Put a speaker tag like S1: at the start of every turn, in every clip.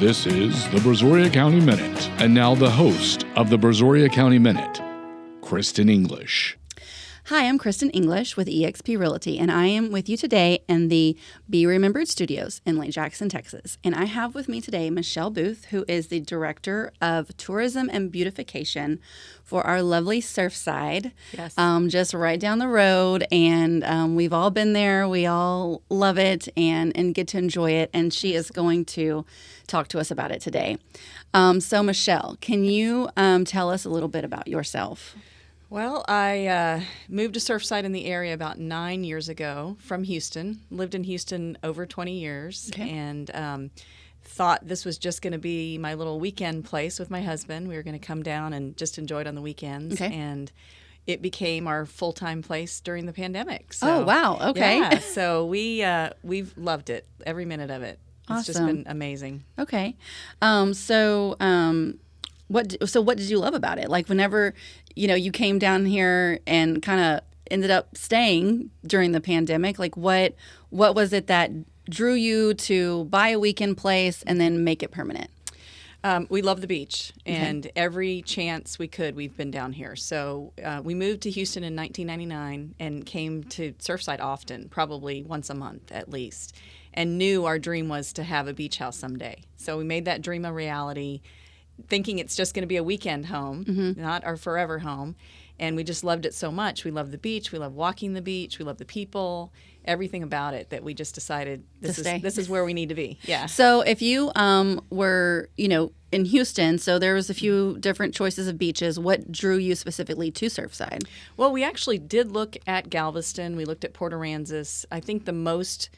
S1: This is the Brazoria County Minute. And now the host of the Brazoria County Minute, Christen English.
S2: Hi, I'm Christen English with eXp Realty, and I am with you today in the Be Remembered Studios in Lake Jackson, Texas. And I have with me today Michelle Booth, who is the Director of Tourism and Beautification for our lovely Surfside.
S3: Yes.
S2: Just right down the road, and we've all been there. We all love it and get to enjoy it, and she is going to talk to us about it today. So Michelle, can you tell us a little bit about yourself?
S3: Well, I moved to Surfside in the area about 9 years ago from Houston. Lived in Houston over 20 years, and thought this was just going to be my little weekend place with my husband. We were going to come down and just enjoy it on the weekends, and it became our full-time place during the pandemic. So,
S2: oh, wow. Okay.
S3: Yeah, so we've loved it, every minute of it. It's just been amazing.
S2: Okay. What did you love about it? Like whenever, you came down here and kind of ended up staying during the pandemic, like what was it that drew you to buy a weekend place and then make it permanent?
S3: We love the beach, and every chance we could, we've been down here. So we moved to Houston in 1999 and came to Surfside often, probably once a month at least, and knew our dream was to have a beach house someday. So we made that dream a reality, thinking it's just going to be a weekend home, not our forever home. And we just loved it so much. We love the beach. We love walking the beach. We love the people, everything about it, that we just decided this is where we need to be. Yeah.
S2: So if you were, in Houston, so there was a few different choices of beaches. What drew you specifically to Surfside?
S3: Well, we actually did look at Galveston. We looked at Port Aransas. I think the most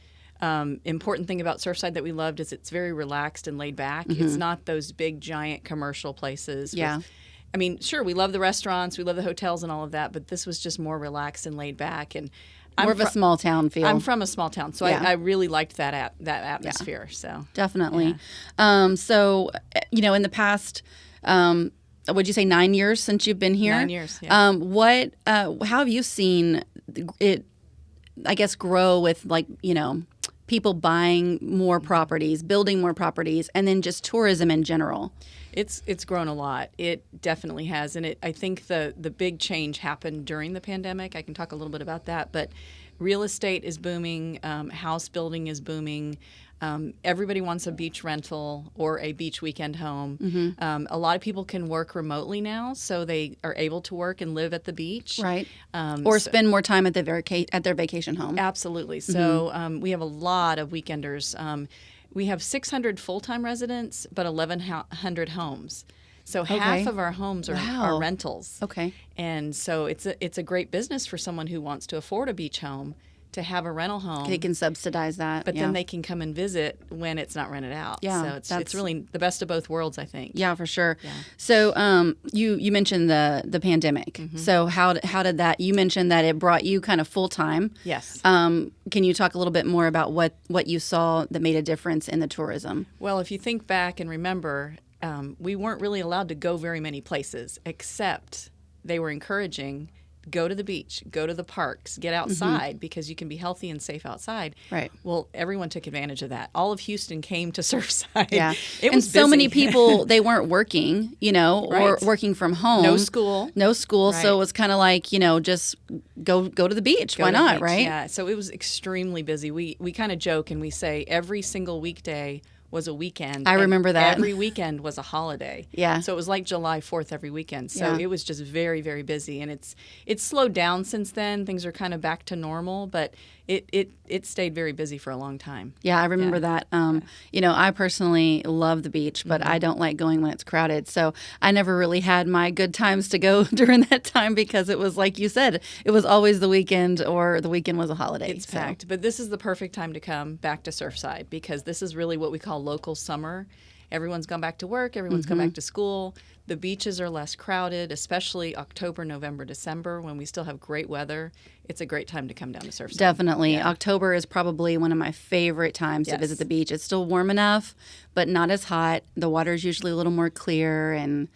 S3: important thing about Surfside that we loved is it's very relaxed and laid back. It's not those big, giant commercial places.
S2: Yeah.
S3: Sure, we love the restaurants, we love the hotels and all of that, but this was just more relaxed and laid back. And
S2: More of a small town feel.
S3: I'm from a small town, so I really liked that atmosphere. So
S2: definitely. Yeah. In the past, would you say 9 years since you've been here?
S3: 9 years. Yeah.
S2: How have you seen it, I guess, grow with people buying more properties, building more properties, and then just tourism in general?
S3: It's grown a lot. It definitely has. And I think the big change happened during the pandemic. I can talk a little bit about that. But real estate is booming. House building is booming. Everybody wants a beach rental or a beach weekend home. A lot of people can work remotely now, so they are able to work and live at the beach.
S2: Right. Or spend more time at their vacation home.
S3: Absolutely. So we have a lot of weekenders. We have 600 full-time residents, but 1,100 homes. So half of our homes are rentals.
S2: Okay.
S3: And so it's a great business for someone who wants to afford a beach home to have a rental home.
S2: They can subsidize that.
S3: But then they can come and visit when it's not rented out.
S2: Yeah.
S3: So it's really the best of both worlds, I think.
S2: Yeah, for sure.
S3: Yeah.
S2: So you mentioned the pandemic. So how did that, you mentioned that it brought you kind of full-time.
S3: Yes.
S2: Can you talk a little bit more about what you saw that made a difference in the tourism?
S3: Well, if you think back and remember, we weren't really allowed to go very many places, except they were encouraging, go to the beach, go to the parks, get outside because you can be healthy and safe outside.
S2: Right.
S3: Well, everyone took advantage of that. All of Houston came to Surfside.
S2: Yeah.
S3: It was
S2: so
S3: busy.
S2: many people, they weren't working, or
S3: Right.
S2: working from home.
S3: No school.
S2: Right. So it was kind of like, just go to the beach. Why not, right?
S3: Yeah. So it was extremely busy. We kind of joke and we say every single weekday was a weekend.
S2: I remember that.
S3: Every weekend was a holiday.
S2: Yeah.
S3: So it was like July 4th every weekend. So it was just very, very busy. And it's slowed down since then. Things are kind of back to normal, but it stayed very busy for a long time.
S2: Yeah, I remember that. I personally love the beach, but I don't like going when it's crowded. So I never really had my good times to go during that time because it was like you said, it was always the weekend or the weekend was a holiday.
S3: It's packed. But this is the perfect time to come back to Surfside because this is really what we call local summer. Everyone's gone back to work. Everyone's gone back to school. The beaches are less crowded, especially October, November, December when we still have great weather. It's a great time to come down to Surfside.
S2: Definitely.
S3: Yeah.
S2: October is probably one of my favorite times to visit the beach. It's still warm enough, but not as hot. The water is usually a little more clear and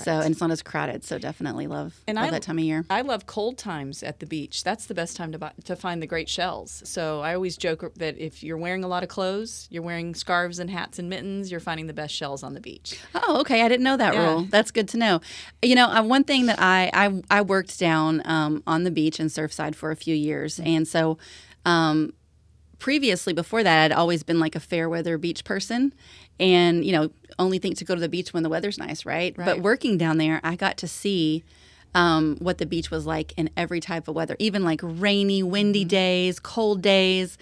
S2: So, and it's not as crowded. So definitely love that time of year.
S3: I love cold times at the beach. That's the best time to find the great shells. So I always joke that if you're wearing a lot of clothes, you're wearing scarves and hats and mittens, you're finding the best shells on the beach.
S2: Oh, okay. I didn't know that rule. That's good to know. One thing that I worked down on the beach in Surfside for a few years. And so previously, before that, I'd always been like a fair weather beach person. And, only think to go to the beach when the weather's nice, right? But working down there, I got to see what the beach was like in every type of weather, even like rainy, windy days, cold days.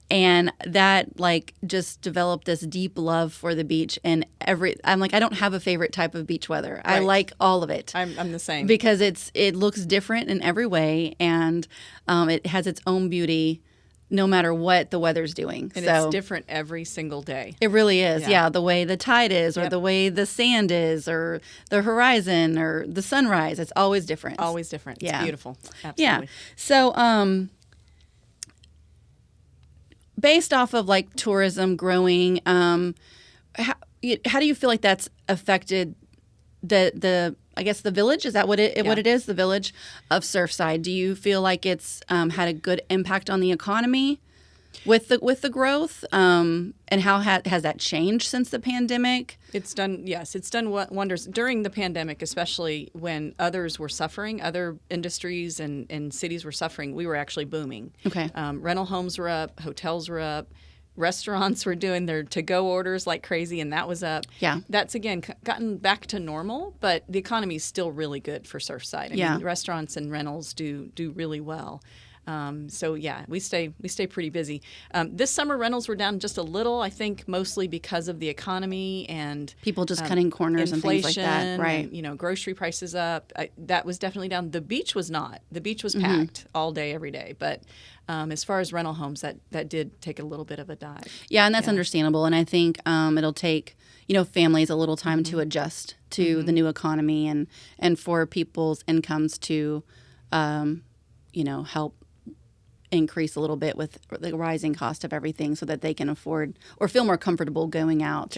S2: And that like just developed this deep love for the beach. And I'm like, I don't have a favorite type of beach weather. Right. I like all of it.
S3: I'm the same.
S2: Because it looks different in every way. And it has its own beauty no matter what the weather's doing.
S3: And it's different every single day.
S2: It really is. Yeah. The way the tide is or the way the sand is or the horizon or the sunrise. It's always different.
S3: Always different. It's beautiful. Absolutely.
S2: Yeah. So based off of like tourism growing, how do you feel like that's affected the I guess the village? Is that what it is? The village of Surfside. Do you feel like it's had a good impact on the economy with the growth? And how has that changed since the pandemic?
S3: It's done wonders during the pandemic, especially when others were suffering, other industries and cities were suffering. We were actually booming.
S2: Okay.
S3: Rental homes were up, hotels were up. Restaurants were doing their to-go orders like crazy, and that was up.
S2: Yeah.
S3: That's, again, gotten back to normal, but the economy is still really good for Surfside. I mean, restaurants and rentals do really well. We stay pretty busy. This summer, rentals were down just a little, I think, mostly because of the economy and
S2: people just cutting corners and things like that. Right.
S3: And, grocery prices up. That was definitely down. The beach was not. The beach was packed all day, every day. But as far as rental homes, that did take a little bit of a dive.
S2: Yeah, and that's understandable. And I think it'll take families a little time to adjust to the new economy and for people's incomes to help increase a little bit with the rising cost of everything so that they can afford or feel more comfortable going out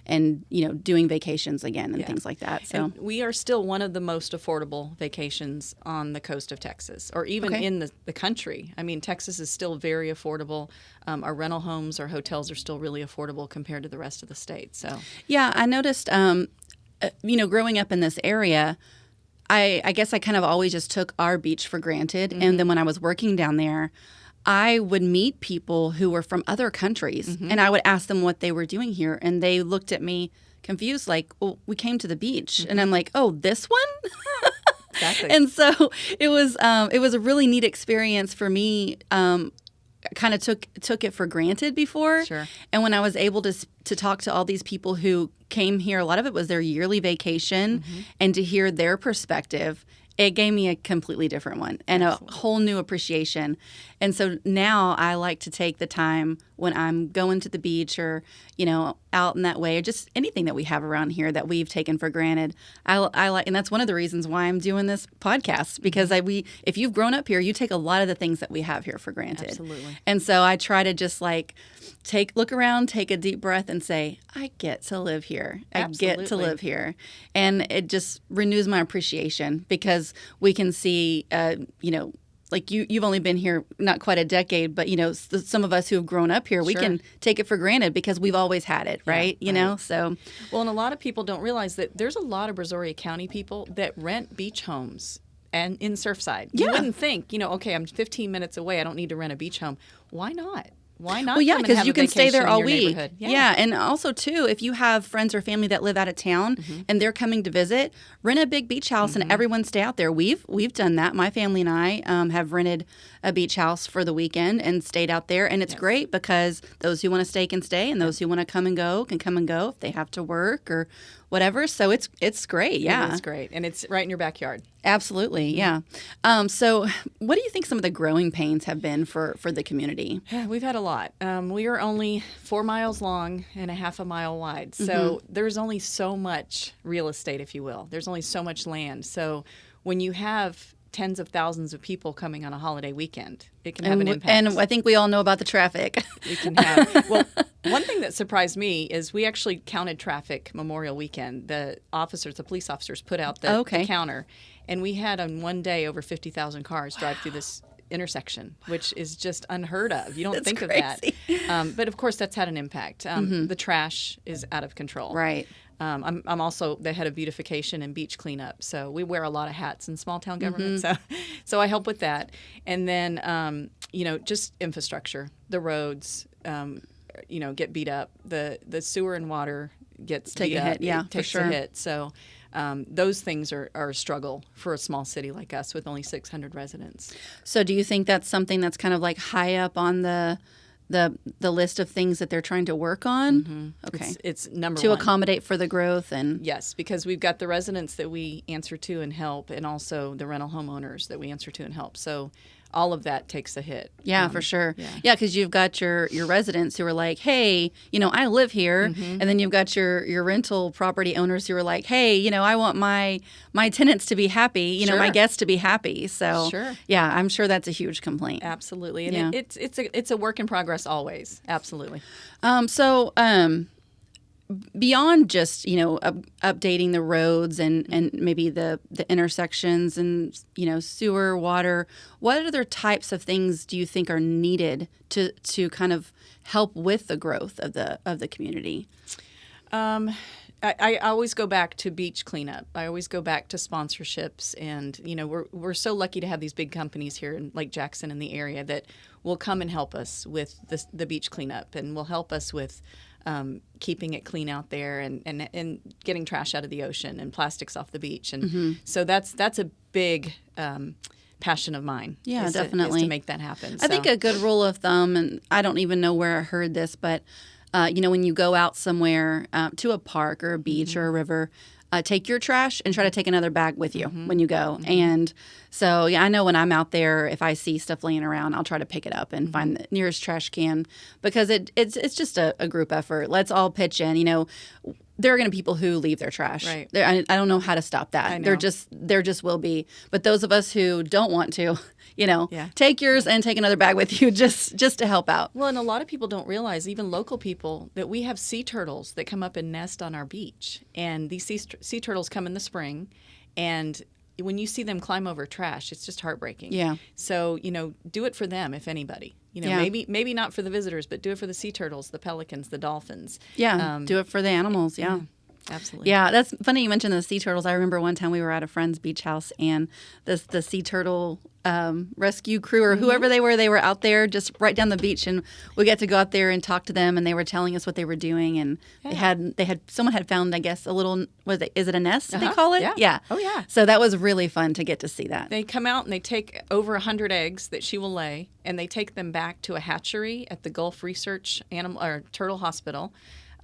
S2: and doing vacations again and things like that. So
S3: and we are still one of the most affordable vacations on the coast of Texas or even in the country. I mean, Texas is still very affordable. Our rental homes, our hotels are still really affordable compared to the rest of the state. So
S2: yeah, I noticed, growing up in this area, I guess I kind of always just took our beach for granted. And then when I was working down there, I would meet people who were from other countries and I would ask them what they were doing here. And they looked at me confused, like, well, we came to the beach. And I'm like, oh, this one?
S3: Exactly.
S2: And so it was a really neat experience for me. Kind of took it for granted before.
S3: Sure.
S2: And when I was able to talk to all these people who came here, a lot of it was their yearly vacation, and to hear their perspective, it gave me a completely different one and a whole new appreciation. And so now I like to take the time when I'm going to the beach or, out in that way, or just anything that we have around here that we've taken for granted. I like, and that's one of the reasons why I'm doing this podcast, because if you've grown up here, you take a lot of the things that we have here for granted.
S3: Absolutely.
S2: And so I try to just like look around, take a deep breath and say, I get to live here. I get to live here. And it just renews my appreciation because we can see, like you've only been here not quite a decade, but some of us who have grown up here, we can take it for granted because we've always had it, right? So
S3: well, and a lot of people don't realize that there's a lot of Brazoria County people that rent beach homes and in Surfside. You wouldn't think, okay, I'm 15 minutes away, I don't need to rent a beach home. Why not? Why not?
S2: Well, yeah,
S3: because
S2: you can stay there all week.
S3: Yeah,
S2: and also too, if you have friends or family that live out of town and they're coming to visit, rent a big beach house and everyone stay out there. We've done that. My family and I have rented a beach house for the weekend and stayed out there, and it's great because those who want to stay can stay, and those who want to come and go can come and go if they have to work or whatever. So it's great. Yeah,
S3: it is great, and it's right in your backyard.
S2: Absolutely, yeah. So what do you think some of the growing pains have been for the community?
S3: We've had a lot. We are only 4 miles long and a half a mile wide. So there's only so much real estate, if you will. There's only so much land. So when you have tens of thousands of people coming on a holiday weekend. It can have an impact.
S2: And I think we all know about the traffic.
S3: We can have. Well, one thing that surprised me is we actually counted traffic Memorial Weekend. The police officers put out the counter, and we had on one day over 50,000 cars drive through this intersection, which is just unheard of. You don't think of that. But of course, that's had an impact. The trash is out of control.
S2: Right.
S3: I'm also the head of beautification and beach cleanup, so we wear a lot of hats in small town government. So I help with that, and then just infrastructure, the roads, get beat up, the sewer and water gets
S2: Take
S3: beat
S2: a
S3: up.
S2: hit, yeah,
S3: It takes
S2: for sure.
S3: a hit. So those things are a struggle for a small city like us with only 600 residents.
S2: So do you think that's something that's kind of like high up on the list of things that they're trying to work on? Okay.
S3: It's number
S2: to
S3: one.
S2: accommodate for the growth and
S3: Yes, because we've got the residents that we answer to and help, and also the rental homeowners that we answer to and help. So all of that takes a hit.
S2: yeah, for sure. Yeah, because you've got your residents who are like, hey, I live here, and then you've got your rental property owners who are like, hey, I want my tenants to be happy, my guests to be happy. So yeah, I'm sure that's a huge complaint.
S3: Absolutely, and it's a work in progress always. Absolutely.
S2: Beyond just updating the roads and maybe the intersections and sewer, water, what other types of things do you think are needed to kind of help with the growth of the community?
S3: I always go back to beach cleanup. I always go back to sponsorships, and we're so lucky to have these big companies here in Lake Jackson in the area that will come and help us with the beach cleanup, and will help us with keeping it clean out there and getting trash out of the ocean and plastics off the beach. And so that's a big passion of mine.
S2: Yeah,
S3: is
S2: definitely.
S3: to make that happen.
S2: I think a good rule of thumb, and I don't even know where I heard this, but when you go out somewhere to a park or a beach or a river, take your trash and try to take another bag with you when you go. And so, I know when I'm out there, if I see stuff laying around, I'll try to pick it up and find the nearest trash can, because it's just a group effort. Let's all pitch in. There are going to be people who leave their trash.
S3: Right.
S2: I don't know how to stop that.
S3: I know.
S2: There just will be. But those of us who don't want to, take yours and take another bag with you just to help out.
S3: Well, and a lot of people don't realize, even local people, that we have sea turtles that come up and nest on our beach. And these sea turtles come in the spring, and when you see them climb over trash, it's just heartbreaking. Yeah. So, do it for them, if anybody. Maybe not for the visitors, but do it for the sea turtles, the pelicans, the dolphins.
S2: Yeah, do it for the animals, yeah.
S3: Absolutely.
S2: Yeah, that's funny you mentioned the sea turtles. I remember one time we were at a friend's beach house, and the sea turtle rescue crew or whoever they were out there just right down the beach, and we got to go out there and talk to them, and they were telling us what they were doing, and someone had found, I guess, a little, is it a nest they call it? Yeah.
S3: Oh yeah.
S2: So that was really fun to get to see that.
S3: They come out and they take over 100 eggs that she will lay, and they take them back to a hatchery at the Gulf Research Turtle Hospital.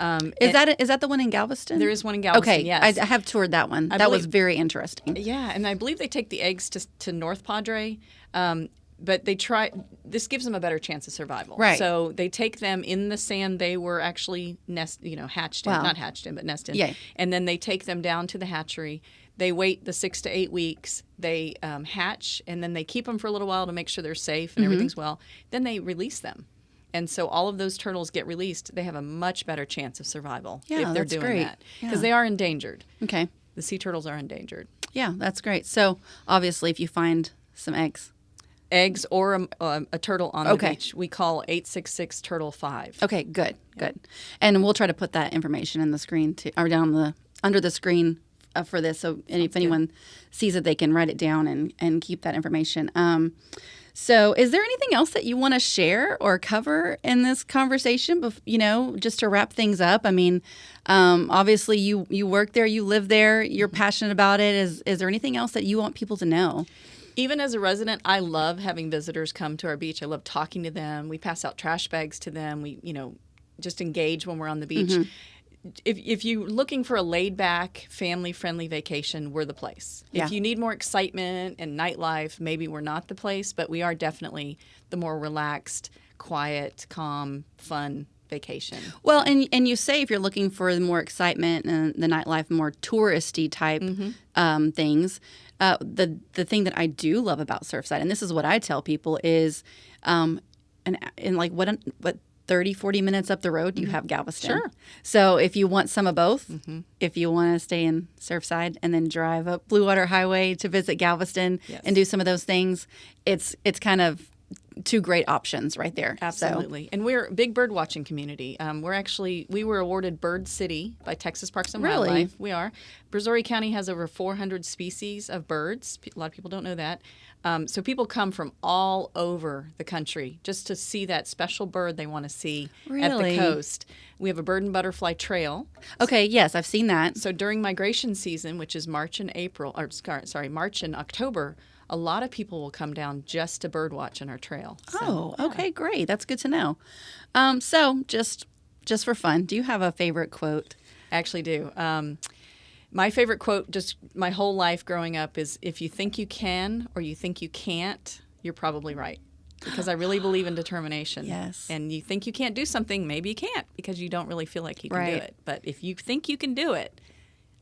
S2: Is that the one in Galveston?
S3: There is one in Galveston,
S2: okay,
S3: yes.
S2: I have toured that one. That was very interesting.
S3: Yeah, and I believe they take the eggs to North Padre, but this gives them a better chance of survival.
S2: Right.
S3: So they take them in the sand they were actually hatched in, not hatched in, but nested.
S2: Yeah.
S3: And then they take them down to the hatchery. They wait the 6 to 8 weeks. They hatch, and then they keep them for a little while to make sure they're safe and everything's well. Then they release them. And so all of those turtles get released. They have a much better chance of survival if they're doing that. Because they are endangered.
S2: Okay.
S3: The sea turtles are endangered.
S2: Yeah, that's great. So obviously if you find some eggs
S3: or a turtle on the beach, we call 866 Turtle 5.
S2: Okay, good. And we'll try to put that information in the screen or down under the screen for this. So if anyone sees it, they can write it down and keep that information. So is there anything else that you want to share or cover in this conversation, just to wrap things up? I mean, obviously you work there, you live there, you're passionate about it. Is there anything else that you want people to know?
S3: Even as a resident, I love having visitors come to our beach. I love talking to them. We pass out trash bags to them. We, just engage when we're on the beach. If you're looking for a laid-back, family-friendly vacation, we're the place.
S2: Yeah.
S3: If you need more excitement and nightlife, maybe we're not the place, but we are definitely the more relaxed, quiet, calm, fun vacation.
S2: Well, and you say if you're looking for more excitement and the nightlife, more touristy type things, the thing that I do love about Surfside, and this is what I tell people, is in like what 30, 40 minutes up the road, you have Galveston.
S3: Sure.
S2: So if you want some of both, if you want to stay in Surfside and then drive up Blue Water Highway to visit Galveston and do some of those things, it's kind of two great options right there.
S3: Absolutely.
S2: So.
S3: And we're a big bird watching community. We were awarded Bird City by Texas Parks and Wildlife. We are. Brazoria County has over 400 species of birds. A lot of people don't know that. So people come from all over the country just to see that special bird they want to see at the coast. We have a bird and butterfly trail.
S2: Okay, yes, I've seen that.
S3: So during migration season, which is March and October, a lot of people will come down just to bird watch on our trail. So,
S2: okay, great. That's good to know. So just for fun, do you have a favorite quote?
S3: I actually do. My favorite quote just my whole life growing up is, if you think you can or you think you can't, you're probably right. Because I really believe in determination.
S2: Yes.
S3: And you think you can't do something, maybe you can't because you don't really feel like you can do it. But if you think you can do it,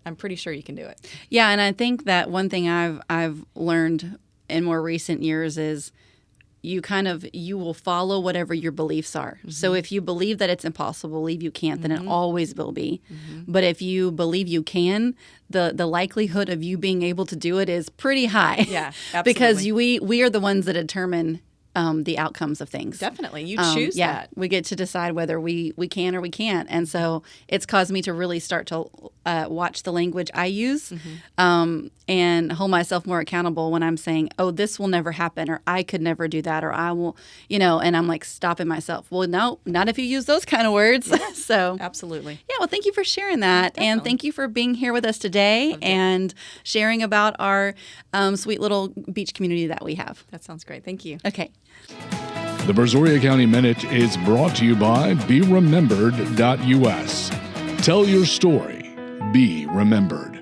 S3: I'm pretty sure you can do it.
S2: Yeah, and I think that one thing I've learned in more recent years is you will follow whatever your beliefs are. So if you believe that it's impossible, believe you can't, then it always will be. But if you believe you can, the likelihood of you being able to do it is pretty high.
S3: Yeah, absolutely.
S2: Because we are the ones that determine the outcomes of things.
S3: Definitely. You choose that.
S2: We get to decide whether we can or we can't. And so it's caused me to really start to watch the language I use and hold myself more accountable when I'm saying, oh, this will never happen, or I could never do that, or I will, and I'm like stopping myself. Well, no, not if you use those kind of words. So
S3: Absolutely.
S2: yeah, well, thank you for sharing that.
S3: Definitely.
S2: And thank you for being here with us today and sharing about our sweet little beach community that we have.
S3: That sounds great. Thank you.
S2: Okay.
S1: The Brazoria County Minute is brought to you by BeRemembered.us. Tell your story. Be remembered.